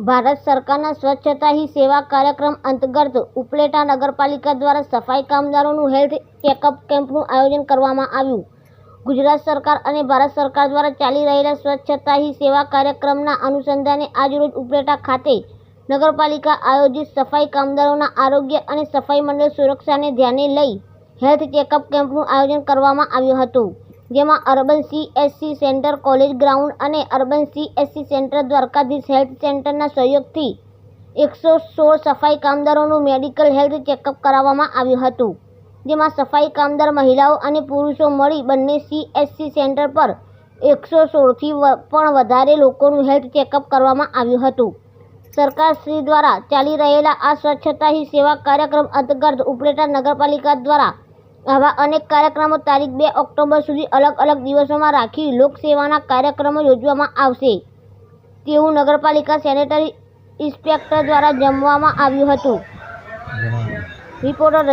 ભારત સરકારના સ્વચ્છતા હી સેવા કાર્યક્રમ અંતર્ગત ઉપલેટા નગરપાલિકા દ્વારા સફાઈ કામદારોનું હેલ્થ ચેકઅપ કેમ્પનું આયોજન કરવામાં આવ્યું. ગુજરાત સરકાર અને ભારત સરકાર દ્વારા ચાલી રહેલા સ્વચ્છતા હી સેવા કાર્યક્રમના અનુસંધાને આજરોજ ઉપલેટા ખાતે નગરપાલિકા આયોજિત સફાઈ કામદારોના આરોગ્ય અને સફાઈ મંડળ સુરક્ષાને ધ્યાને લઈ હેલ્થ ચેકઅપ કેમ્પનું આયોજન કરવામાં આવ્યું હતું, જેમાં urban CHC centre college ground અને urban CHC centre Dwarkadhish health સેન્ટરના સહયોગથી 116 સફાઈ કામદારોનું મેડિકલ હેલ્થ ચેકઅપ કરાવવામાં આવ્યું હતું, જેમાં સફાઈ કામદાર મહિલાઓ અને પુરુષો મળી બંને CHC સેન્ટર પર 116થી પણ વધારે લોકોનું હેલ્થ ચેકઅપ કરવામાં આવ્યું હતું. સરકારશ્રી દ્વારા ચાલી રહેલા આ સ્વચ્છતા હી સેવા કાર્યક્રમ અંતર્ગત ઉપલેટા નગરપાલિકા દ્વારા આવા અનેક કાર્યક્રમો તારીખ 2 ઓક્ટોબર સુધી અલગ અલગ દિવસોમાં રાખી લોકસેવાના કાર્યક્રમો યોજવામાં આવશે તેવું નગરપાલિકા સેનેટરી ઇન્સ્પેક્ટર દ્વારા જણાવવામાં આવ્યું હતું. રિપોર્ટર